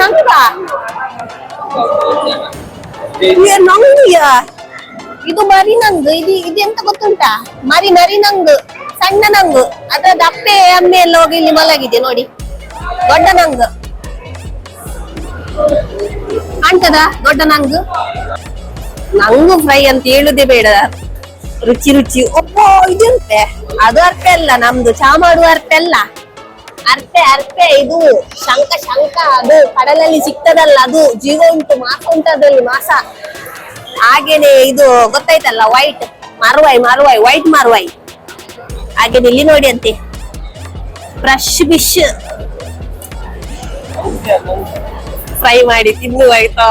ನಂಗ ನಂಗಿಯ ಇದು ಮರಿ ನಂಗು ಇದೆಂತ ಗೊತ್ತುಂಟಾ ಮರಿ ನಂಗು ಸಣ್ಣ ನಂಗು ಅದ್ರ ದಪ್ಪೆ ಎಮ್ಮೆ ಎಲ್ಲ ಹೋಗಿ ಇಲ್ಲಿ ಮಲಗಿದೆ ನೋಡಿ ದೊಡ್ಡ ನಂಗು ಕಾಣ್ತದ ದೊಡ್ಡ ನಂಗು ಫ್ರೈ ಅಂತ ಹೇಳುದೇ ಬೇಡ ರುಚಿ ಒಪ್ಪೋ ಇದೆಂತೆ ಅದು ಅರ್ಪೆ ಅಲ್ಲ ನಮ್ದು ಚಾ ಮಾಡುವ ಅರ್ಪೆ ಅಲ್ಲ ಅರ್ಪೆ ಇದು ಶಂಕ ಅದು ಕಡಲಲ್ಲಿ ಸಿಗ್ತದಲ್ಲ ಅದು ಜೀವ ಉಂಟು ಮಾಸ ಉಂಟು ಅದ್ರಲ್ಲಿ ಮಾಸ ಹಾಗೇನೆ ಇದು ಗೊತ್ತಾಯ್ತಲ್ಲ ವೈಟ್ ಮಾರುವಾಯಿ ವೈಟ್ ಮಾರುವಾಯಿ ಹಾಗೇನೆ ಇಲ್ಲಿ ನೋಡಿ ಅಂತೆ ಫ್ರೆಶ್ ಫಿಶ್ ಫ್ರೈ ಮಾಡಿ ತಿನ್ನು ಆಯ್ತಾ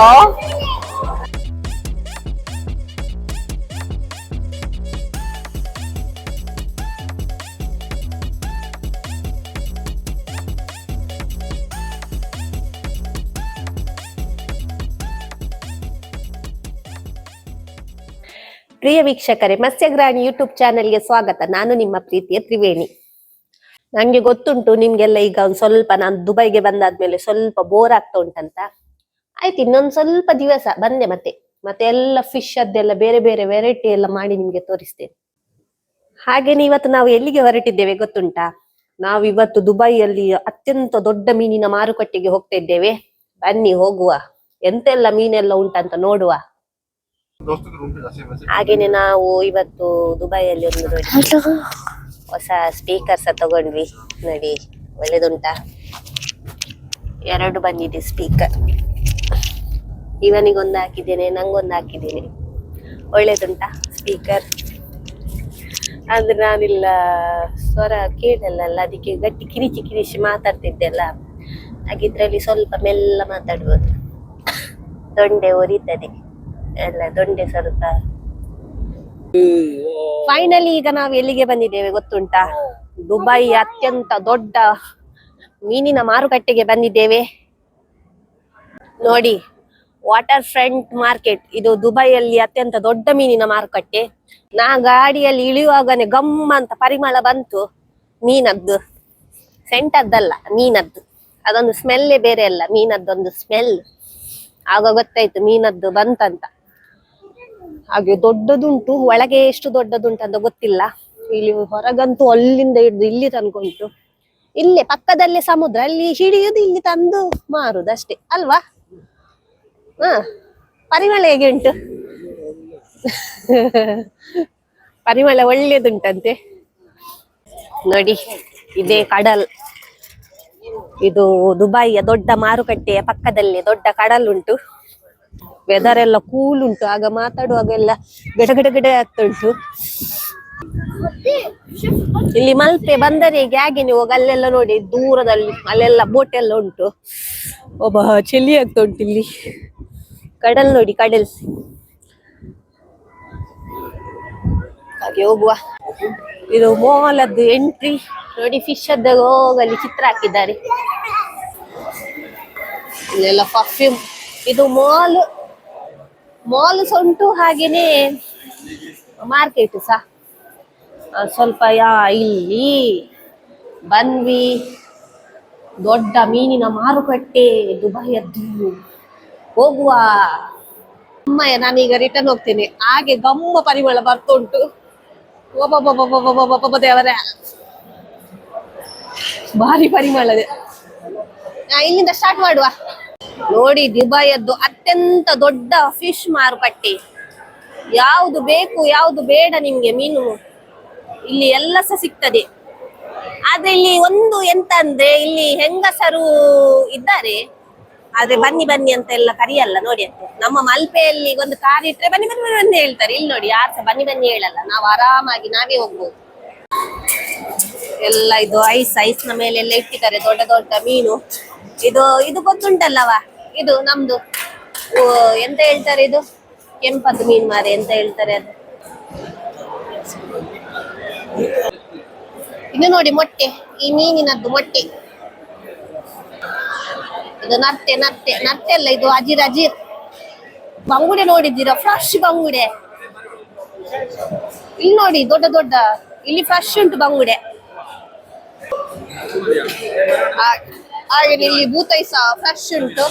ಪ್ರಿಯ ವೀಕ್ಷಕರೇ ಮತ್ಸ್ಯಗ್ರಾಣಿ ಯೂಟ್ಯೂಬ್ ಚಾನೆಲ್ಗೆ ಸ್ವಾಗತ. ನಾನು ನಿಮ್ಮ ಪ್ರೀತಿಯ ತ್ರಿವೇಣಿ. ನಂಗೆ ಗೊತ್ತುಂಟು ನಿಮ್ಗೆಲ್ಲ ಈಗ ಒಂದ್ ಸ್ವಲ್ಪ ನಾನು ದುಬೈಗೆ ಬಂದಾದ್ಮೇಲೆ ಸ್ವಲ್ಪ ಬೋರ್ ಆಗ್ತಾ ಉಂಟಂತ. ಆಯ್ತು, ಇನ್ನೊಂದ್ ಸ್ವಲ್ಪ ದಿವಸ ಬಂದೆ ಮತ್ತೆ ಎಲ್ಲ ಫಿಶ್ ಅದೆಲ್ಲ ಬೇರೆ ಬೇರೆ ವೆರೈಟಿ ಎಲ್ಲ ಮಾಡಿ ನಿಮ್ಗೆ ತೋರಿಸ್ತೇನೆ. ಹಾಗೇನೆ ಇವತ್ತು ನಾವು ಎಲ್ಲಿಗೆ ಹೊರಟಿದ್ದೇವೆ ಗೊತ್ತುಂಟಾ? ನಾವು ಇವತ್ತು ದುಬೈಯಲ್ಲಿ ಅತ್ಯಂತ ದೊಡ್ಡ ಮೀನಿನ ಮಾರುಕಟ್ಟೆಗೆ ಹೋಗ್ತಾ ಇದ್ದೇವೆ. ಬನ್ನಿ ಹೋಗುವ, ಎಂತೆಲ್ಲ ಮೀನೆಲ್ಲ ಉಂಟಂತ ನೋಡುವ. ಹಾಗೇನೆ ನಾವು ಇವತ್ತು ದುಬೈಯಲ್ಲಿ ಒಂದು ಹೊಸ ಸ್ಪೀಕರ್ಸ್ ತಗೊಂಡ್ವಿ ನೋಡಿ, ಒಳ್ಳೇದುಂಟಾ? 2 ಬಂದಿದೆ ಸ್ಪೀಕರ್. ಇವನಿಗೊಂದು ಹಾಕಿದ್ದೇನೆ, ನಂಗೊಂದು ಹಾಕಿದ್ದೇನೆ. ಒಳ್ಳೇದುಂಟಾ ಸ್ಪೀಕರ್? ಆದ್ರೆ ನಾನಿಲ್ಲ ಸ್ವರ ಕೇಳಲ್ಲ, ಅದಕ್ಕೆ ಗಟ್ಟಿ ಕಿರಿಚಿ ಮಾತಾಡ್ತಿದ್ದೆಲ್ಲ. ಹಾಗಿದ್ರಲ್ಲಿ ಸ್ವಲ್ಪ ಮೆಲ್ಲ ಮಾತಾಡ್ಬೋದು. ದೊಂಡೆ ಉರಿತದೆ ಎಲ್ಲ, ದೊಂಡೆ ಸ್ವಲ್ಪ. ಫೈನಲಿ ಈಗ ನಾವು ಎಲ್ಲಿಗೆ ಬಂದಿದ್ದೇವೆ ಗೊತ್ತುಂಟಾ? ದುಬೈ ಅತ್ಯಂತ ದೊಡ್ಡ ಮೀನಿನ ಮಾರುಕಟ್ಟೆಗೆ ಬಂದಿದ್ದೇವೆ ನೋಡಿ. ವಾಟರ್ ಫ್ರಂಟ್ ಮಾರ್ಕೆಟ್, ಇದು ದುಬೈಯಲ್ಲಿ ಅತ್ಯಂತ ದೊಡ್ಡ ಮೀನಿನ ಮಾರುಕಟ್ಟೆ. ನಾ ಗಾಡಿಯಲ್ಲಿ ಇಳಿಯುವಾಗನೆ ಗಮ್ಮ ಅಂತ ಪರಿಮಳ ಬಂತು ಮೀನದ್ದು. ಸೆಂಟದ್ದಲ್ಲ, ಮೀನದ್ದು. ಅದೊಂದು ಸ್ಮೆಲ್ಲೇ ಬೇರೆ ಅಲ್ಲ, ಮೀನದ್ದೊಂದು ಸ್ಮೆಲ್. ಆಗ ಗೊತ್ತಾಯ್ತು ಮೀನದ್ದು ಬಂತಂತ. ಹಾಗೆ ದೊಡ್ಡದುಂಟು, ಒಳಗೆ ಎಷ್ಟು ದೊಡ್ಡದುಂಟು ಅಂತ ಗೊತ್ತಿಲ್ಲ. ಇಲ್ಲಿ ಹೊರಗಂತೂ ಅಲ್ಲಿಂದ ಹಿಡಿದು ಇಲ್ಲಿ ತನ್ಕೊಂಟು. ಇಲ್ಲೇ ಪಕ್ಕದಲ್ಲೇ ಸಮುದ್ರ, ಅಲ್ಲಿ ಹಿಡಿಯುದು ಇಲ್ಲಿ ತಂದು ಮಾರುದು ಅಷ್ಟೇ ಅಲ್ವಾ? ಪರಿಮಳ ಹೇಗೆ ಉಂಟು? ಪರಿಮಳ ಒಳ್ಳೇದುಂಟಂತೆ ನೋಡಿ. ಇದೇ ಕಡಲ್, ಇದು ದುಬೈಯ ದೊಡ್ಡ ಮಾರುಕಟ್ಟೆಯ ಪಕ್ಕದಲ್ಲಿ ದೊಡ್ಡ ಕಡಲ್ ಉಂಟು. ವೆದರ್ ಎಲ್ಲ ಕೂಲ್ ಉಂಟು, ಆಗ ಮಾತಾಡುವಾಗೆಲ್ಲ ಗಡ ಆಗ್ತಾ ಉಂಟು. ಇಲ್ಲಿ ಮಲ್ಪೆ ಬಂದರಿಗೆ ಹಾಗೆ ನೀವು ಅಲ್ಲೆಲ್ಲ ನೋಡಿ ದೂರದಲ್ಲಿ ಅಲ್ಲೆಲ್ಲ ಬೋಟ್ ಎಲ್ಲ ಉಂಟು. ಚಳಿ ಆಗ್ತಾ ಉಂಟು ಇಲ್ಲಿ. ಕಡಲ್ ನೋಡಿ, ಕಡಲ್. ಹಾಗೆ ಹೋಗುವ. ಇದು ಮಾಲದ್ದು ಎಂಟ್ರಿ ನೋಡಿ. ಫಿಶ್ ಅದ್ದ ಹೋಗಲಿ ಚಿತ್ರ ಹಾಕಿದ್ದಾರೆ. ಇಲ್ಲೆಲ್ಲ ಪರ್ಫ್ಯೂಮ್. ಇದು ಮಾಲ್ ಸಹ ಉಂಟು, ಹಾಗೇನೆ ಮಾರ್ಕೆಟ್ ಸಹ ಸ್ವಲ್ಪ. ಇಲ್ಲಿ ಬಂದ್ವಿ, ದೊಡ್ಡ ಮೀನಿನ ಮಾರುಕಟ್ಟೆ ದುಬೈಯದ್ದು. ಹೋಗುವ. ಅಮ್ಮಯ್ಯ, ನಾನೀಗ ರಿಟರ್ನ್ ಹೋಗ್ತೇನೆ. ಹಾಗೆ ಗಮ್ಮ ಪರಿಮಳ ಬರ್ತಾ ಉಂಟು. ದೇವರೇ, ಭಾರಿ ಪರಿಮಳ. ಇಲ್ಲಿಂದ ಸ್ಟಾರ್ಟ್ ಮಾಡುವ. ನೋಡಿ, ದುಬೈಯದ್ದು ಅತ್ಯಂತ ದೊಡ್ಡ ಫಿಶ್ ಮಾರುಕಟ್ಟೆ. ಯಾವುದು ಬೇಕು ಯಾವುದು ಬೇಡ ನಿಮ್ಗೆ ಮೀನು ಇಲ್ಲಿ ಎಲ್ಲ ಸಹ ಸಿಗ್ತದೆ. ಆದ್ರೆ ಇಲ್ಲಿ ಒಂದು ಎಂತ ಅಂದ್ರೆ, ಇಲ್ಲಿ ಹೆಂಗಸರು ಇದ್ದಾರೆ, ಆದ್ರೆ ಬನ್ನಿ ಅಂತ ಎಲ್ಲ ಕರಿಯಲ್ಲ ನೋಡಿ. ಅಂತ ನಮ್ಮ ಮಲ್ಪೆಯಲ್ಲಿ ಒಂದು ಕಾರ್ ಇಟ್ರೆ ಬನ್ನಿ ಅಂತ ಹೇಳ್ತಾರೆ. ಇಲ್ಲಿ ನೋಡಿ, ಯಾರು ಸಹ ಬನ್ನಿ ಹೇಳಲ್ಲ. ನಾವು ಆರಾಮಾಗಿ ನಾವೇ ಹೋಗ್ಬೋದು. ಎಲ್ಲ ಇದು ಐಸ್ ನ ಮೇಲೆ ಎಲ್ಲ ಇಟ್ಟಿದ್ದಾರೆ ದೊಡ್ಡ ದೊಡ್ಡ ಮೀನು. ಇದು ಗೊತ್ತುಂಟಲ್ಲವಾ? ಇದು ನಮ್ದು ಎಂತ ಹೇಳ್ತಾರೆ, ಇದು ಕೆಂಪದ್ದು ಮೀನ್ ಮಾರೆ, ಎಂತ ಹೇಳ್ತಾರೆ ಅದು. ಇದು ನೋಡಿ ಮೊಟ್ಟೆ, ಈ ಮೀನಿನದ್ದು ಮೊಟ್ಟೆ. ಇದು ನತ್ತೆ ಅಲ್ಲ, ಇದು ಅಜೀರ್ ಬಂಗುಡೆ ನೋಡಿದ್ದೀರಾ? ಫ್ರೆಶ್ ಬಂಗುಡೆ. ಇಲ್ಲಿ ನೋಡಿ, ದೊಡ್ಡ ಇಲ್ಲಿ ಫ್ರೆಶ್ ಉಂಟು ಬಂಗುಡೆ. ಹಾಗೆ ಇಲ್ಲಿ ಬೂತಾಯಿ ಸಹ ಫ್ರೆಶ್ ಉಂಟು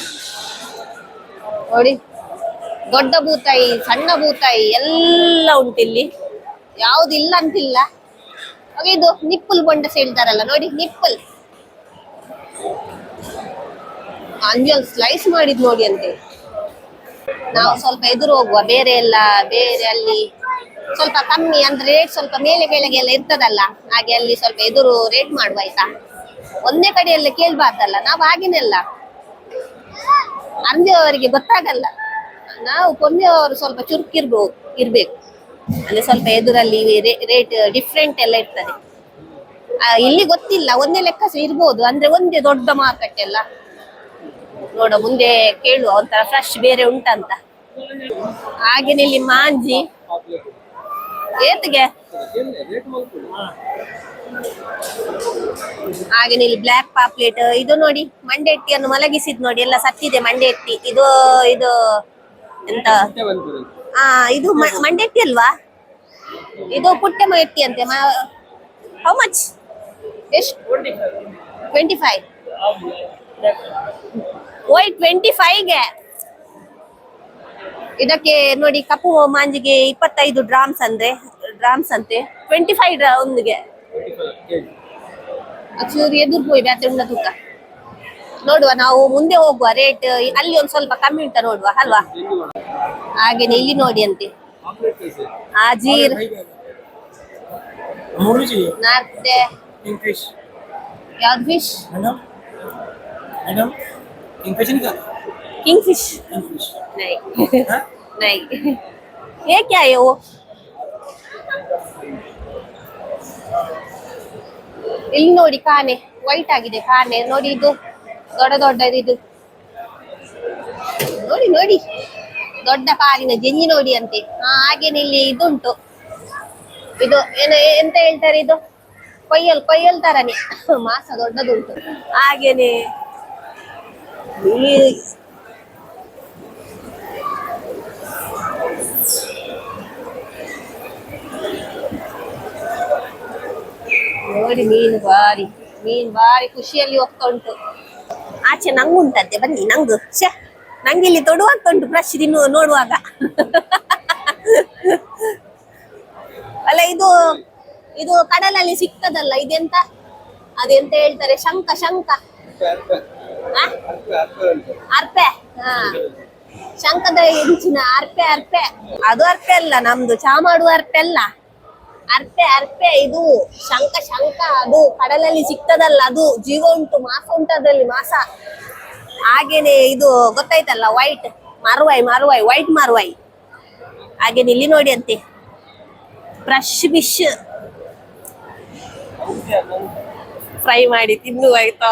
ನೋಡಿ. ದೊಡ್ಡ ಬೂತಾಯಿ, ಸಣ್ಣ ಬೂತಾಯಿ ಎಲ್ಲ ಉಂಟು ಇಲ್ಲಿ, ಯಾವ್ದು ಇಲ್ಲ ಅಂತಿಲ್ಲ. ಹಾಗೆ ಇದು ನಿಪ್ಪಲ್ ಬೊಂಡಸ್ ಹೇಳ್ತಾರಲ್ಲ ನೋಡಿ, ನಿಪ್ಪಲ್ ಅಂಜಲ್ ಸ್ಲೈಸ್ ಮಾಡಿದ್ ನೋಡಿ ಅಂತೆ. ನಾವು ಸ್ವಲ್ಪ ಎದುರು ಹೋಗುವ, ಬೇರೆ ಅಲ್ಲಿ ಸ್ವಲ್ಪ ಕಮ್ಮಿ ಅಂದ್ರೆ ರೇಟ್ ಸ್ವಲ್ಪ ಮೇಲೆ ಕೆಳಗೆ ಎಲ್ಲ ಇರ್ತದಲ್ಲ, ಹಾಗೆ ಅಲ್ಲಿ ಸ್ವಲ್ಪ ಎದುರು ರೇಟ್ ಮಾಡುವ ಆಯ್ತಾ. ಒಂದೇ ಕಡೆಯಲ್ಲ ಕೇಳ್ಬಾರ್ದಲ್ಲ, ನಾವು ಹಾಗೇನೆಲ್ಲ ಅಂಜೆಯವರಿಗೆ ಗೊತ್ತಾಗಲ್ಲ. ನಾವು ಕೊಂದೆಯವರು ಸ್ವಲ್ಪ ಇರ್ಬೇಕು, ಅಂದ್ರೆ ಸ್ವಲ್ಪ ಎದುರಲ್ಲಿ ರೇಟ್ ಡಿಫ್ರೆಂಟ್ ಎಲ್ಲ ಇರ್ತದೆ. ಇಲ್ಲಿ ಗೊತ್ತಿಲ್ಲ, ಒಂದೇ ಲೆಕ್ಕ ಇರ್ಬೋದು, ಅಂದ್ರೆ ಒಂದೇ ದೊಡ್ಡ ಮಾರ್ಕೆಟ್ ಎಲ್ಲ. ನೋಡ ಮುಂದೆ ಕೇಳುವ, ಒಂಥರ ಫ್ರೆಶ್ ಬೇರೆ ಉಂಟಂತ. ಹಾಗೇನೆ ಇಲ್ಲಿ ಮಾಂಜಿ ಏತಿಗೆ, ಹಾಗೇನೆ ಇಲ್ಲಿ ಬ್ಲ್ಯಾಕ್ ಪಾಪ್ಲೆಟ್. ಇದು ನೋಡಿ ಮಂಡೆಟ್ಟಿಯನ್ನು ಮಲಗಿಸಿದ್ ನೋಡಿ, ಎಲ್ಲ ಸತ್ತಿದೆ ಮಂಡೆಟ್ಟಿ. ಇದು ಎಂತ, ಇದು ಮಂಡೆಟ್ಟಿ ಅಲ್ವಾ, ಇದು ಪುಟ್ಟೆ ಎಟ್ಟಿ ಅಂತೆ. How much? ಎಷ್ಟು? 25. ಓಯ್ 25ಗೆ. ಇದಕ್ಕೆ ನೋಡಿ ಕಪ್ಪು ಮಾಂಜಿಗೆ 25 ಡ್ರಾಮ್ಸ್ ಅಂತೆ. 25 ಒಂದಿಗೆ. ಚೂರು ಎದುರು ಹೋಯ್ ಬ್ಯಾತೆ ಉಂಡ ತೂಕ ನೋಡುವ. ನಾವು ಮುಂದೆ ಹೋಗುವ, ರೇಟ್ ಅಲ್ಲಿ ಒಂದ್ ಸ್ವಲ್ಪ ಕಮ್ಮಿ ಉಂಟ ನೋಡುವ ಅಲ್ವಾ. ಹಾಗೇನೆ ಇಲ್ಲಿ ನೋಡಿ ಅಂತೆ ಆಜೀರ್ ನಾರ್ತೆ. ಯಾವ್ದು ಫಿಶ್? किंगफिश नहीं नहीं ये क्या है वो? ಇಲ್ಲಿ ನೋಡಿ ಕಾನೆ ವೈಟ್ ಆಗಿದೆ ಕಾನೆ ನೋಡಿ. ಇದು ದೊಡ್ಡದಿದು ನೋಡಿ ದೊಡ್ಡ ಕಾಲಿನ ಜಂಜಿ ನೋಡಿ ಅಂತೆ. ಹಾಗೇನೆ ಇಲ್ಲಿ ಇದುಂಟು, ಇದು ಎಂತ ಹೇಳ್ತಾರೆ, ಇದು ಕೊಯ್ಯಲ್ ತರನೇ ಮಾಸ ದೊಡ್ಡದುಂಟು. ಹಾಗೇನೆ ನೋಡಿ ಮೀನು ಬಾರಿ ಖುಷಿಯಲ್ಲಿ ಹೋಗ್ತಾ ಉಂಟು. ಆಚೆ ನಂಗು ಉಂಟಂತೆ, ಬನ್ನಿ ನಂಗು. ನಂಗೆ ಇಲ್ಲಿ ತೊಡುವಾಗ್ತಾ ಉಂಟು ಫ್ರೆಶ್ ನೋಡುವಾಗ. ಅಲ್ಲ ಇದು ಕಡಲಲ್ಲಿ ಸಿಗ್ತದಲ್ಲ, ಇದೆಂತ ಅದೆಂತ ಹೇಳ್ತಾರೆ, ಶಂಕ ಅರ್ಪೆ. ಶಂಕದ ಹೆಂಚಿನ ಅರ್ಪೆ. ಅದು ಅರ್ಪೆ ಅಲ್ಲ, ನಮ್ದು ಚಾ ಮಾಡುವ ಅರ್ಪೆ ಅಲ್ಲ, ಅರ್ಪೆ. ಇದು ಶಂಕ ಅದು ಕಡಲಲ್ಲಿ ಸಿಗ್ತದಲ್ಲ, ಅದು ಜೀವ ಉಂಟು, ಮಾಸ ಉಂಟು ಅದ್ರಲ್ಲಿ, ಮಾಸ. ಹಾಗೇನೆ ಇದು ಗೊತ್ತಾಯ್ತಲ್ಲ, ವೈಟ್ ಮಾರುವಾಯಿ. ಹಾಗೇನೆ ಇಲ್ಲಿ ನೋಡಿ ಅಂತೆ ಫ್ರೆಶ್ ಫಿಶ್ ಫ್ರೈ ಮಾಡಿ ತಿನ್ನುವ ಆಯ್ತಾ.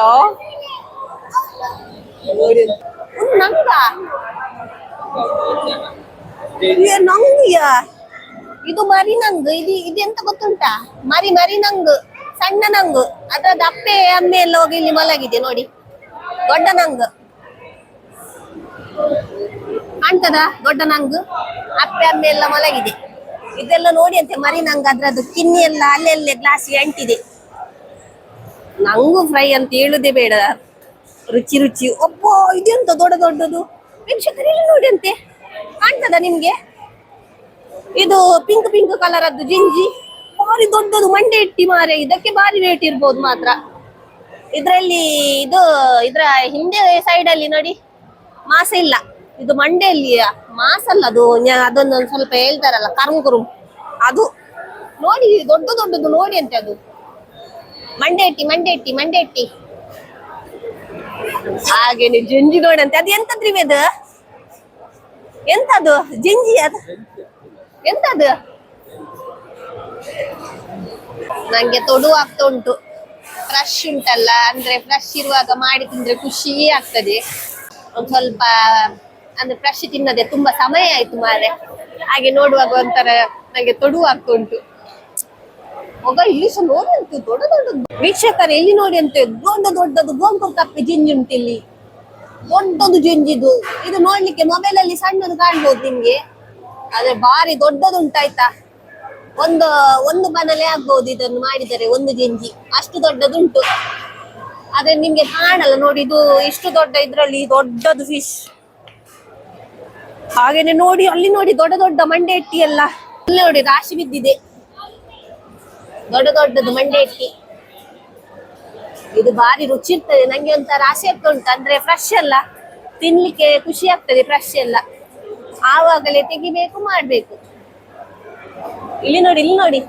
ನಂಗಿಯ ಇದು ಮರಿ ನಂಗು. ಇದೆಂತ ಗೊತ್ತುಂಟಾ, ಮರಿ ನಂಗು, ಸಣ್ಣ ನಂಗು. ಅದ್ರ ಅಪ್ಪೆ ಅಮ್ಮೆ ಎಲ್ಲ ಹೋಗಿ ಇಲ್ಲಿ ಮಲಗಿದೆ ನೋಡಿ, ದೊಡ್ಡ ನಂಗು ಕಾಣ್ತದ, ದೊಡ್ಡ ನಂಗು ಅಪ್ಪೆ ಅಮ್ಮೆ ಎಲ್ಲ ಮಲಗಿದೆ. ಇದೆಲ್ಲ ನೋಡಿ ಅಂತೆ ಮರಿ ನಂಗು. ಅದ್ರದ್ದು ಕಿನ್ನಿ ಎಲ್ಲ ಅಲ್ಲೆಲ್ಲೇ ಗ್ಲಾಸಿಗೆ ಅಂಟಿದೆ. ನಂಗು ಫ್ರೈ ಅಂತ ಹೇಳುದೇ ಬೇಡ, ರುಚಿ. ಒಪ್ಪೋ ಇದೆಂತ ದೊಡ್ಡದು ವೀಕ್ಷಕರಲ್ಲಿ ನೋಡಿ ಅಂತೆ, ಕಾಣ್ತದ ನಿಮ್ಗೆ? ಇದು ಪಿಂಕ್ ಕಲರ್ ಅದ್ದು ಜಿಂಜಿ, ಭಾರಿ ದೊಡ್ಡದು ಮಂಡೆ ಇಟ್ಟಿ ಮಾರೆ. ಇದಕ್ಕೆ ಭಾರಿ ರೇಟ್ ಇರ್ಬೋದು ಮಾತ್ರ. ಇದ್ರಲ್ಲಿ ಇದ್ರ ಹಿಂದೆ ಸೈಡ್ ಅಲ್ಲಿ ನೋಡಿ ಮಾಸ ಇಲ್ಲ, ಇದು ಮಂಡೆಯಲ್ಲಿ ಮಾಸ ಅಲ್ಲ, ಅದೊಂದೊಂದು ಸ್ವಲ್ಪ ಹೇಳ್ತಾರಲ್ಲ ಕರ್ಮಕುರು, ಅದು ನೋಡಿ ದೊಡ್ಡದು ನೋಡಿ ಅಂತೆ. ಅದು ಮಂಡೆ ಇಟ್ಟಿ. ಹಾಗೇನೆ ಜಂಜಿ ನೋಡಂತೆ. ಅದು ಎಂತದ್ರಿ ಅದು? ಎಂತದು ಜಿಂಜಿ? ಅದು ಎಂತದು? ನಂಗೆ ತೊಡು ಆಗ್ತಾ ಉಂಟು. ಫ್ರೆಶ್ ಉಂಟಲ್ಲ, ಅಂದ್ರೆ ಫ್ರೆಶ್ ಇರುವಾಗ ಮಾಡಿ ತಿಂದ್ರೆ ಖುಷಿ ಆಗ್ತದೆ. ಒಂದ್ ಸ್ವಲ್ಪ ಅಂದ್ರೆ ಫ್ರೆಶ್ ತಿನ್ನದೆ ತುಂಬಾ ಸಮಯ ಆಯ್ತು ಮಾರೆ. ಹಾಗೆ ನೋಡುವಾಗ ಒಂಥರ ನಂಗೆ ತೊಡು ಆಗ್ತಾ ಉಂಟು. ಇಲ್ಲಿ ಸಹ ನೋಡಿ ಅಂತೆ ದೊಡ್ಡದು ವೀಕ್ಷಕರು, ಇಲ್ಲಿ ನೋಡಿ ಅಂತೆ ದೊಡ್ಡದು ಗೋಂಕುರ್ ಕಪ್ಪೆ ಜಿಂಜಿ ಉಂಟು ಇಲ್ಲಿ, ದೊಡ್ಡದು ಜಿಂಜಿದು. ಇದು ನೋಡ್ಲಿಕ್ಕೆ ಮೊಬೈಲ್ ಅಲ್ಲಿ ಸಣ್ಣದು ಕಾಣ್ಬೋದು ನಿಮ್ಗೆ, ಆದ್ರೆ ಭಾರಿ ದೊಡ್ಡದು ಉಂಟಾಯ್ತಾ. ಒಂದು ಬನಲೆ ಆಗ್ಬಹುದು ಇದನ್ನು ಮಾಡಿದರೆ, ಒಂದು ಜಿಂಜಿ ಅಷ್ಟು ದೊಡ್ಡದುಂಟು. ಅದೇ ನಿಮ್ಗೆ ಕಾಣಲ್ಲ ನೋಡಿ, ಇದು ಇಷ್ಟು ದೊಡ್ಡ ಇದ್ರಲ್ಲಿ ದೊಡ್ಡದು ಫಿಶ್. ಹಾಗೇನೆ ನೋಡಿ ಅಲ್ಲಿ ನೋಡಿ ದೊಡ್ಡ ದೊಡ್ಡ ಮಂಡೆ ಎಟ್ಟಿ ಎಲ್ಲ ಅಲ್ಲಿ ನೋಡಿ ರಾಶಿ ಬಿದ್ದಿದೆ, ದೊಡ್ಡ ದೊಡ್ಡದು ಮಂಡೆ ಎಟ್ಟಿ. ಇದು ಭಾರಿ ರುಚಿ ಇರ್ತದೆ, ನಂಗೆ ಒಂಥರ ಆಸೆ ಆಗ್ತಾ ಉಂಟು. ಅಂದ್ರೆ ಫ್ರೆಶ್ ಎಲ್ಲ ತಿನ್ಲಿಕ್ಕೆ ಖುಷಿ ಆಗ್ತದೆ, ಫ್ರೆಶ್ ಎಲ್ಲ ಆವಾಗಲೇ ತೆಗಿಬೇಕು ಮಾಡ್ಬೇಕು. ಇಲ್ಲಿ ನೋಡಿ, ಇಲ್ಲಿ ನೋಡಿ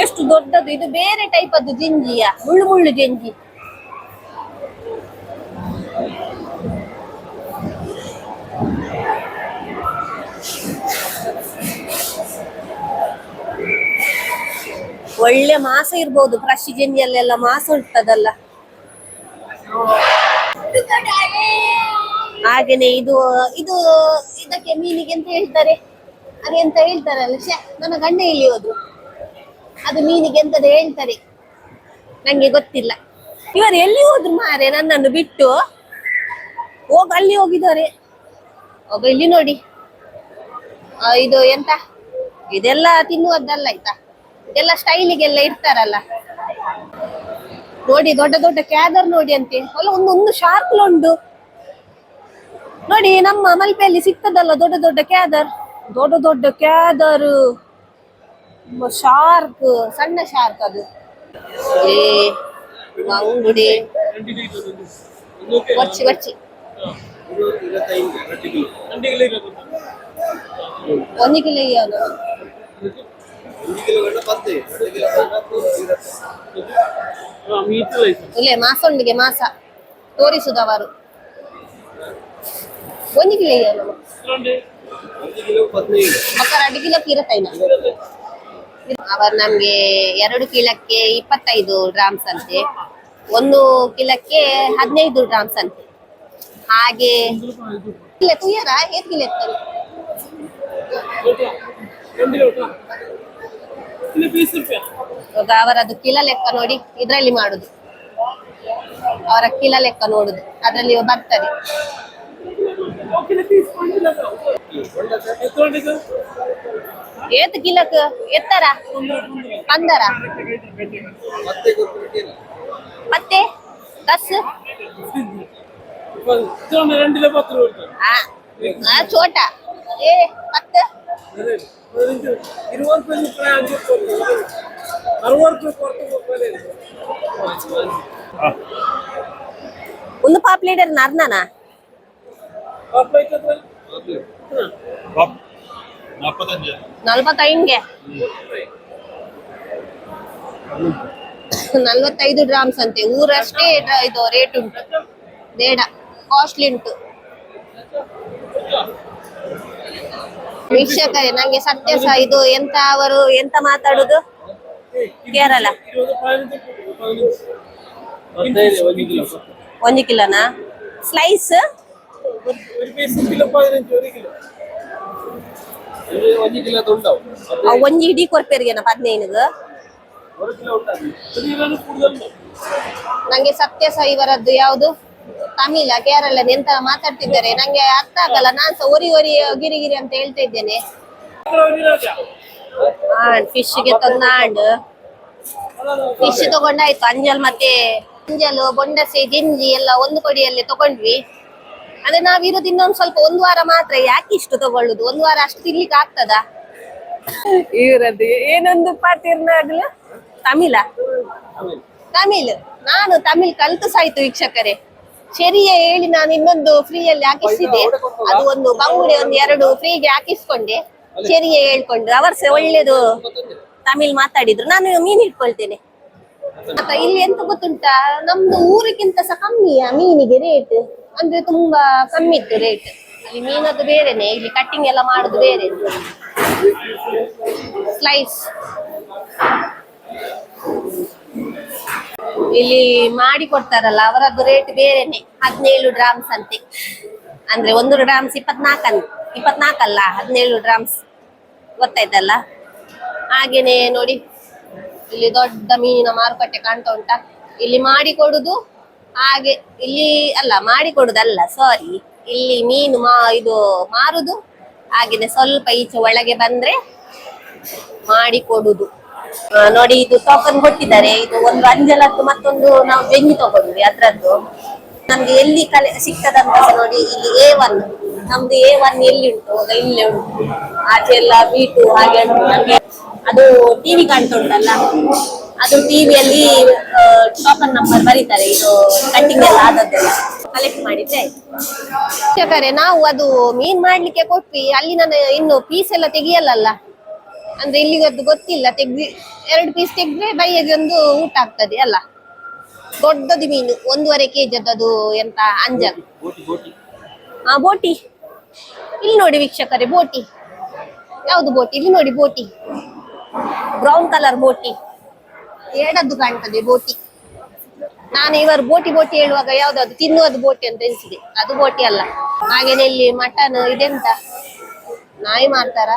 ಎಷ್ಟು ದೊಡ್ಡದು. ಇದು ಬೇರೆ ಟೈಪ್ ಅದು ಜಿಂಜಿಯ, ಮುಳ್ಳು ಮುಳ್ಳು ಜಿಂಜಿ. ಒಳ್ಳೆ ಮಾಂಸ ಇರ್ಬೋದು, ಫ್ರೆಶ್ ಜಿಂಜಿಯಲ್ಲೆಲ್ಲ ಮಾಂಸ ಉಂಟದಲ್ಲ. ಹಾಗೇನೆ ಇದು ಇದು ಇದಕ್ಕೆ ಮೀನಿಗೆ ಎಂತ ಹೇಳ್ತಾರೆ, ಅದೆಂತ ಹೇಳ್ತಾರಲ್ಲ, ನನ್ನ ಗಂಡ ಇಲ್ಲಿ ಹೋದ್ರು, ಅದು ಮೀನಿಗೆ ಎಂತದ ಹೇಳ್ತಾರೆ, ನಂಗೆ ಗೊತ್ತಿಲ್ಲ. ಇವರು ಎಲ್ಲಿ ಹೋದ್ರು ಮಾರೆ ನನ್ನನ್ನು ಬಿಟ್ಟು? ಅಲ್ಲಿ ಹೋಗಿದ್ದಾರೆ. ಇಲ್ಲಿ ನೋಡಿ, ಇದು ಎಂತ, ಇದೆಲ್ಲ ತಿನ್ನುವುದಲ್ಲ ಆಯ್ತಾ, ಇದೆಲ್ಲ ಸ್ಟೈಲಿಗೆಲ್ಲ ಇಡ್ತಾರಲ್ಲ. ನೋಡಿ ದೊಡ್ಡ ದೊಡ್ಡ ಕ್ಯಾದರ್ ನೋಡಿ ಅಂತೆ, ಅಲ್ಲ ಒಂದು ಶಾರ್ಕ್ ಉಂಟು ನೋಡಿ. ನಮ್ಮ ಮಲ್ಪೆಯಲ್ಲಿ ಸಿಗ್ತದಲ್ಲ ದೊಡ್ಡ ದೊಡ್ಡ ಕ್ಯಾದರ್, ದೊಡ್ಡ ದೊಡ್ಡ ಕ್ಯಾದರ್, ಶಾರ್ಕ್, ಸಣ್ಣ ಶಾರ್ಕ್ ಅದು. ಮಂಗುಡಿ ಬರ್ಚಿ ಬರ್ಚಿ 1 ಕಿಲೋ ಇಲ್ಲೇ ಮಾಸ ಉಂಡಿಗೆ ಮಾಸ ತೋರಿಸುದವರು 1 ಕಿಲೋ ಮಕ್ಕಳ 2 ಕಿಲೋಕ್ಕೆ ಇರತ್ತೈನ. ಅವರು ನಮ್ಗೆ 2 ಕಿಲೋಕ್ಕೆ 25 ಗ್ರಾಮ್ಸ್ ಅಂತೆ, 1 ಕಿಲೋಕ್ಕೆ 15 ಗ್ರಾಮ್ಸ್ ಅಂತೆ. ಹಾಗೆ ತುಯ್ಯರ ಏತ್ ಕಿಲೋ ಇರ್ತಾರೆ. ಇವಾಗ ಅವರದ್ದು ಕಿಲೋ ಲೆಕ್ಕ ನೋಡಿ, ಇದ್ರಲ್ಲಿ ಮಾಡುದು, ಅವರ ಕಿಲೋ ಲೆಕ್ಕ ನೋಡುದು, ಅದ್ರಲ್ಲಿ ಬರ್ತದೆ. ಏತ್ ಕಿಲೋಕ್ ಎತ್ತರ 15 ಮತ್ತೆ 10 छोटा ए 10 ಒಂದು ಪಾಪ್ಲೇಟ್ ಅರ್ನಾನಾ 45 45 ಗ್ರಾಮ್ಸ್ ಅಂತೆ. ಊರಷ್ಟೇ ಇದು ರೇಟ್ ಉಂಟು, ಬೇಡ ಕಾಸ್ಟ್ಲಿ ಉಂಟು. ವೀಕ್ಷಕರೇ, ನಂಗೆ ಸತ್ಯ ಸಹ ಇದು ಎಂತ ಅವರು ಎಂತ ಮಾತಾಡುದು ಕೇರಳ 1 ಕಿಲೋನಾ ಸ್ಲೈಸ್ 1 ಇಡೀ ಕೊರ್ಪೇರಿಗೆನ 15 ನಂಗೆ ಸತ್ಯ ಸಹ ಇವರದ್ದು ಯಾವುದು ತಮಿಳ ಕೇರಳ ಎಂತ ಮಾತಾಡ್ತಿದ್ದಾರೆ ನಂಗೆ ಅರ್ಥ ಆಗಲ್ಲ. ನಾನ್ ಸಹ ಒರಿ ಗಿರಿಗಿರಿ ಅಂತ ಹೇಳ್ತಾ ಇದ್ದೇನೆ. ಫಿಶ್ಗೆ ತಂದಾಂಡ್ ಫಿಶ್ ತಗೊಂಡಾಯ್ತು. ಅಂಜಲು ಬೊಂಡಸೆ ಜಿಂಜಿ ಎಲ್ಲ ಒಂದು ಕೊಡಿಯಲ್ಲಿ ತಗೊಂಡ್ವಿ. ಅದೇ ನಾವಿರೋದು ಇನ್ನೊಂದು ಸ್ವಲ್ಪ 1 ವಾರ ಮಾತ್ರ, ಯಾಕೆ ಇಷ್ಟು ತಗೊಳ್ಳುದು? 1 ವಾರ ಅಷ್ಟು ತಿನ್ಲಿಕ್ಕೆ ಆಗ್ತದ? ಇವರದ್ದು ಏನೊಂದು ಪಾತಿರ್ನಾಗ್ಲು ತಮಿಳ್ ನಾನು ತಮಿಳ್ ಕಲ್ತು ಸಾಯ್ತು ವೀಕ್ಷಕರೇ. ಸರಿಯೇ ಹೇಳಿ ನಾನು ಇನ್ನೊಂದು ಫ್ರೀಯಲ್ಲಿ ಹಾಕಿಸಿದೆ, ಅದು ಒಂದು ಬಂಗುಡೆ 2 ಫ್ರೀಗೆ ಹಾಕಿಸ್ಕೊಂಡೆ. ಸರಿಯೇ ಹೇಳ್ಕೊಂಡು ಅವರು ಸಹ ಒಳ್ಳೇದು ತಮಿಳ್ ಮಾತಾಡಿದ್ರು. ನಾನು ಮೀನ್ ಇಟ್ಕೊಳ್ತೇನೆ. ಮತ್ತೆ ಇಲ್ಲಿ ಎಂತ ಗೊತ್ತುಂಟಾ, ನಮ್ದು ಊರಿಗಿಂತ ಸಹ ಕಮ್ಮಿಯ ಮೀನಿಗೆ ರೇಟ್, ಅಂದ್ರೆ ತುಂಬಾ ಕಮ್ಮಿ ಇತ್ತು ರೇಟ್. ಅಲ್ಲಿ ಮೀನದ್ದು ಬೇರೆನೆ, ಇಲ್ಲಿ ಕಟ್ಟಿಂಗ್ ಎಲ್ಲ ಮಾಡುದು ಬೇರೆ. ಸ್ಲೈಸ್ ಇಲ್ಲಿ ಮಾಡಿ ಕೊಡ್ತಾರಲ್ಲ, ಅವರದ್ದು ರೇಟ್ ಬೇರೆನೆ. 17 ಗ್ರಾಮ್ಸ್ ಅಂತೆ, ಅಂದ್ರೆ 1 ಗ್ರಾಮ್ಸ್ 24 ಅಲ್ಲ 17 ಗ್ರಾಮ್ಸ್, ಗೊತ್ತಾಯ್ತಲ್ಲ. ಹಾಗೇನೆ ನೋಡಿ, ಇಲ್ಲಿ ದೊಡ್ಡ ಮೀನಿನ ಮಾರುಕಟ್ಟೆ ಕಾಣ್ತಾ ಉಂಟಾ. ಇಲ್ಲಿ ಮಾಡಿಕೊಡುದು ಹಾಗೆ, ಇಲ್ಲಿ ಅಲ್ಲ ಮಾಡಿಕೊಡುದಲ್ಲ ಸಾರಿ, ಇಲ್ಲಿ ಮೀನು ಇದು ಮಾರುದು. ಹಾಗೇನೆ ಸ್ವಲ್ಪ ಈಚೆ ಒಳಗೆ ಬಂದ್ರೆ ಮಾಡಿಕೊಡುದು. ನೋಡಿ ಇದು ಟೋಕನ್ ಕೊಟ್ಟಿದ್ದಾರೆ. ಇದು ಒಂದು ಅಂಜಲದ್ದು ಮತ್ತೊಂದು ನಾವು ಬೆಂಗಿ ತಗೊಂಡ್ವಿ ಅದ್ರದ್ದು. ನಮ್ಗೆ ಎಲ್ಲಿ ಸಿಗ್ತದಂತ ನೋಡಿ, ಇಲ್ಲಿ A1 ನಮ್ದು A1 ಎಲ್ಲಿ ಉಂಟು ಇಲ್ಲೇ ಉಂಟು, ಆಚೆ ಎಲ್ಲ B2 ಹಾಗೆ ಉಂಟು. ನಮ್ಗೆ ಅದು ಟಿವಿ ಕಾಣ್ತಾ ಉಂಟಲ್ಲ, ಅದು ಟಿವಿಯಲ್ಲಿ ಟೋಕನ್ ನಂಬರ್ ಬರೀತಾರೆ. ಇದು ಕಟ್ಟಿಂಗ್ ಎಲ್ಲ ಆದದ್ದೆಲ್ಲ ಕಲೆಕ್ಟ್ ಮಾಡಿದ್ರೆ ಆಯ್ತು. ನಾವು ಅದು ಮೀನ್ ಮಾಡ್ಲಿಕ್ಕೆ ಕೊಟ್ವಿ, ಅಲ್ಲಿ ನಾನು ಇನ್ನು ಪೀಸ್ ಎಲ್ಲ ತೆಗಿಯಲ್ಲ, ಅಂದ್ರೆ ಇಲ್ಲಿಗದ್ದು ಗೊತ್ತಿಲ್ಲ. 2 ಪೀಸ್ ತೆಗ್ದ್ರೆ ಬೈಯಗೆ ಒಂದು ಊಟ ಆಗ್ತದೆ ಅಲ್ಲ. ದೊಡ್ಡದು ಮೀನು 1.5 kg ಅದು ಎಂತ ಅಂಜಲ್. ಬೋಟಿ ಇಲ್ಲಿ ನೋಡಿ ವೀಕ್ಷಕರೇ, ಬೋಟಿ. ಯಾವ್ದು ಬೋಟಿ? ಇಲ್ಲಿ ನೋಡಿ ಬೋಟಿ, ಬ್ರೌನ್ ಕಲರ್ ಬೋಟಿ, ಎರಡದ್ದು ಕಾಣ್ತದೆ ಬೋಟಿ. ನಾನು ಇವರು ಬೋಟಿ ಬೋಟಿ ಹೇಳುವಾಗ ಯಾವ್ದಾದ್ರು ತಿನ್ನುವುದು ಬೋಟಿ ಅಂತ ಎನಿಸಿದೆ, ಅದು ಬೋಟಿ ಅಲ್ಲ. ಹಾಗೇನೆ ಇಲ್ಲಿ ಮಟನ್. ಇದೆಂತ ನಾಯಿ ಮಾಡ್ತಾರ?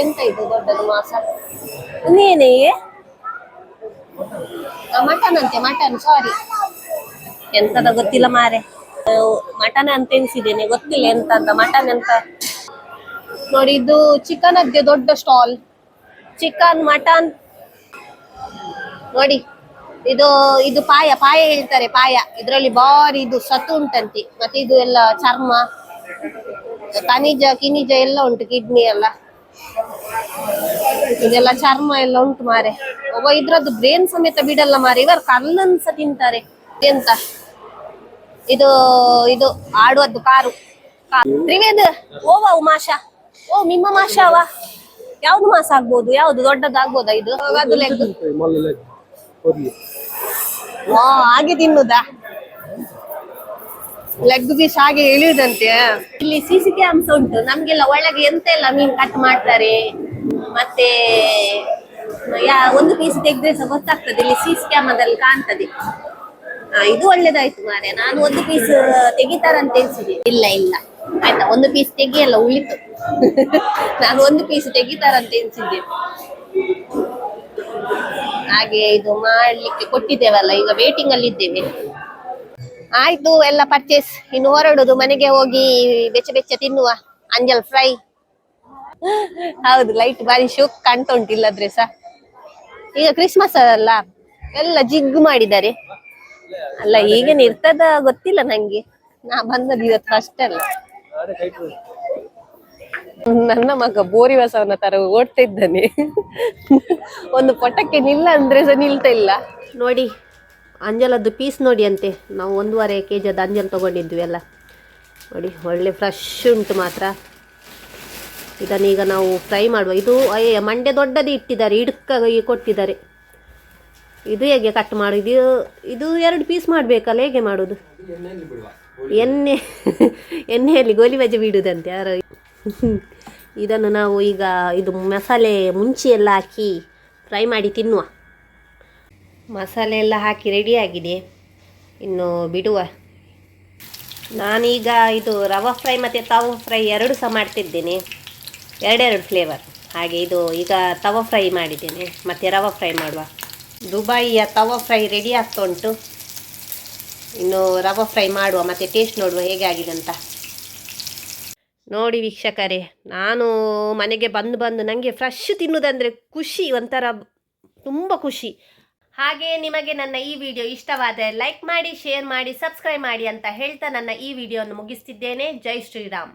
ಎಂತ ಇದು ದೊಡ್ಡದು ಮಾಂಸ? ಇನ್ನೇನೇ ಮಟನ್ ಅಂತೆ, ಮಟನ್. ಸಾರಿ, ಎಂತದ ಗೊತ್ತಿಲ್ಲ ಮಾರೆ. ಮಟನ್ ಅಂತ ಎನಿಸಿದ್ದೇನೆ, ಗೊತ್ತಿಲ್ಲ ಎಂತ ಅಂತ. ಮಟನ್ ಅಂತ ನೋಡಿ. ಇದು ಚಿಕನ್ ಅದ್ದೆ ದೊಡ್ಡ ಸ್ಟಾಲ್, ಚಿಕನ್ ಮಟನ್ ನೋಡಿ. ಇದು ಪಾಯ ಹೇಳ್ತಾರೆ, ಪಾಯ. ಇದ್ರಲ್ಲಿ ಬಾರಿ ಇದು ಸತ್ತು ಉಂಟಂತೆ. ಮತ್ತೆ ಇದು ಎಲ್ಲ ಚರ್ಮ, ಕಿನಿಜ ಎಲ್ಲ ಉಂಟು, ಕಿಡ್ನಿ ಎಲ್ಲ, ಇದೆಲ್ಲ ಚರ್ಮ ಎಲ್ಲ ಉಂಟು ಮಾರೆ. ಇದ್ರದ್ದು ಬ್ರೇನ್ ಸಮೇತ ಬಿಡಲ್ಲ ಮಾರೆ. ಇವರು ಕಲ್ಲನ್ಸ ತಿಂತಾರೆ. ಎಂತ ಇದು ಆಡುವದ್ದು ಕಾರು. ತ್ರಿವೇದ್ ಓವಾವು ಮಾಷ. ಓ ನಿಮ್ಮ ಮಾಷ ಅವ. ಯಾವ್ದು ಮಾಸ ಆಗ್ಬೋದು? ಯಾವ್ದು ದೊಡ್ಡದಾಗ್ಬೋದಾ ಇದು? ಅದು ಲೆಗ್. ಹಾಗೆ ತಿನ್ನುದಾ? ಲೆಗ್ ಪೀಸ್ ಹಾಗೆ ಇಳಿಯುದಂತೆ. ಇಲ್ಲಿ CC ಕ್ಯಾಮ್ಸ್ ಉಂಟು. ನಮ್ಗೆಲ್ಲ ಒಳಗೆ ಎಂತ ಎಲ್ಲ ಮೀನ್ ಕಟ್ ಮಾಡ್ತಾರೆ. ಮತ್ತೆ ಒಂದು ಪೀಸ್ ತೆಗೆದ್ರೆ ಸಹ ಗೊತ್ತಾಗ್ತದೆ, ಇಲ್ಲಿ CC ಕ್ಯಾಮದಲ್ಲಿ ಕಾಣ್ತದೆ. ಇದು ಒಳ್ಳೇದಾಯ್ತು ಮಾರೆ. ನಾನು ಒಂದು ಪೀಸ್ ತೆಗಿತಾರಂತ ಎನ್ಸಿದೆ. ಇಲ್ಲ ಆಯ್ತಾ, ಒಂದು ಪೀಸ್ ತೆಗಿಯಲ್ಲ, ಉಳಿತು. ನಾನು ಒಂದು ಪೀಸ್ ತೆಗಿತಾರಂತ ಎನ್ಸಿದ್ದೆ. ಹಾಗೆ ಇದು ಮಾಡ್ಲಿಕ್ಕೆ ಕೊಟ್ಟಿದ್ದೇವಲ್ಲ, ಈಗ ವೇಟಿಂಗ್ ಅಲ್ಲಿ ಇದ್ದೇವೆ. ಆಯ್ತು ಎಲ್ಲ ಪರ್ಚೇಸ್. ಇನ್ನು ಹೊರಡುದು, ಮನೆಗೆ ಹೋಗಿ ಬೆಚ್ಚ ತಿನ್ನುವ ಅಂಜಲ್ ಫ್ರೈ. ಹೌದು, ಲೈಟ್ ಬಾರಿ ಶೋಕ್ ಕಾಣ್ತಾ ಉಂಟು. ಇಲ್ಲದ್ರೆ ಸಹ ಈಗ ಕ್ರಿಸ್ಮಸ್ ಅಲ್ಲ, ಎಲ್ಲ ಜಿಗ್ ಮಾಡಿದ್ದಾರೆ ಅಲ್ಲ. ಈಗೇನು ಇರ್ತದ ಗೊತ್ತಿಲ್ಲ ನಂಗೆ, ನಾ ಬಂದದ್ದು ಇವತ್ತು ಫಸ್ಟ್ ಅಲ್ಲ. ನನ್ನ ಮಗ ಬೋರಿ ವಾಸವನ ತರ ಓಡ್ತಾ ಇದ್ದಾನೆ. ಒಂದು ಪಟಕ್ಕೆ ನಿಲ್ಲ ಅಂದ್ರೆ ಸಹ ನಿಲ್ತಾ ಇಲ್ಲ ನೋಡಿ. ಅಂಜಲದ್ದು ಪೀಸ್ ನೋಡಿ ಅಂತೆ. ನಾವು 1.5 kg ಅಂಜಲ್ ತಗೊಂಡಿದ್ವಿ ಅಲ್ಲ ನೋಡಿ. ಒಳ್ಳೆ ಫ್ರೆಶ್ ಉಂಟು ಮಾತ್ರ. ಇದನ್ನೀಗ ನಾವು ಫ್ರೈ ಮಾಡುವ. ಇದು ಮಂಡೆ ದೊಡ್ಡದು ಇಟ್ಟಿದ್ದಾರೆ, ಇಡ್ಕ ಕೊಟ್ಟಿದ್ದಾರೆ. ಇದು ಹೇಗೆ ಕಟ್ ಮಾಡೋದು? ಇದು 2 ಪೀಸ್ ಮಾಡಬೇಕಲ್ಲ, ಹೇಗೆ ಮಾಡೋದು? ಎಣ್ಣೆಯಲ್ಲಿ ಗೋಲಿ ಬಜ್ಜಿ ಬಿಡುದಂತೆ ಯಾರು. ಇದನ್ನು ನಾವು ಈಗ ಇದು ಮಸಾಲೆ ಮುಂಚೆ ಎಲ್ಲ ಹಾಕಿ ಫ್ರೈ ಮಾಡಿ ತಿನ್ನುವ. ಮಸಾಲೆ ಎಲ್ಲ ಹಾಕಿ ರೆಡಿಯಾಗಿದೆ, ಇನ್ನು ಬಿಡುವ. ನಾನೀಗ ಇದು ರವಾ ಫ್ರೈ ಮತ್ತು ತವಾ ಫ್ರೈ 2 ಸಹ ಮಾಡ್ತಿದ್ದೇನೆ, 2 ಫ್ಲೇವರ್. ಹಾಗೆ ಇದು ಈಗ ತವಾ ಫ್ರೈ ಮಾಡಿದ್ದೇನೆ, ಮತ್ತು ರವಾ ಫ್ರೈ ಮಾಡುವ. ದುಬೈಯ ತವಾ ಫ್ರೈ ರೆಡಿ ಆಗ್ತಾ ಉಂಟು. ಇನ್ನು ರವಾ ಫ್ರೈ ಮಾಡುವ, ಮತ್ತು ಟೇಸ್ಟ್ ನೋಡುವ ಹೇಗೆ ಆಗಿದೆ ಅಂತ. ನೋಡಿ ವೀಕ್ಷಕರೇ, ನಾನು ಮನೆಗೆ ಬಂದು ನನಗೆ ಫ್ರೆಶ್ ತಿನ್ನುವುದಂದರೆ ಖುಷಿ, ಒಂಥರ ತುಂಬ ಖುಷಿ. ಹಾಗೆ ನಿಮಗೆ ನನ್ನ ಈ ವಿಡಿಯೋ ಇಷ್ಟವಾದರೆ ಲೈಕ್ ಮಾಡಿ, ಶೇರ್ ಮಾಡಿ, ಸಬ್ಸ್ಕ್ರೈಬ್ ಮಾಡಿ ಅಂತ ಹೇಳ್ತಾ ನನ್ನ ಈ ವಿಡಿಯೋವನ್ನು ಮುಗಿಸ್ತಿದ್ದೇನೆ. ಜೈ ಶ್ರೀರಾಮ್.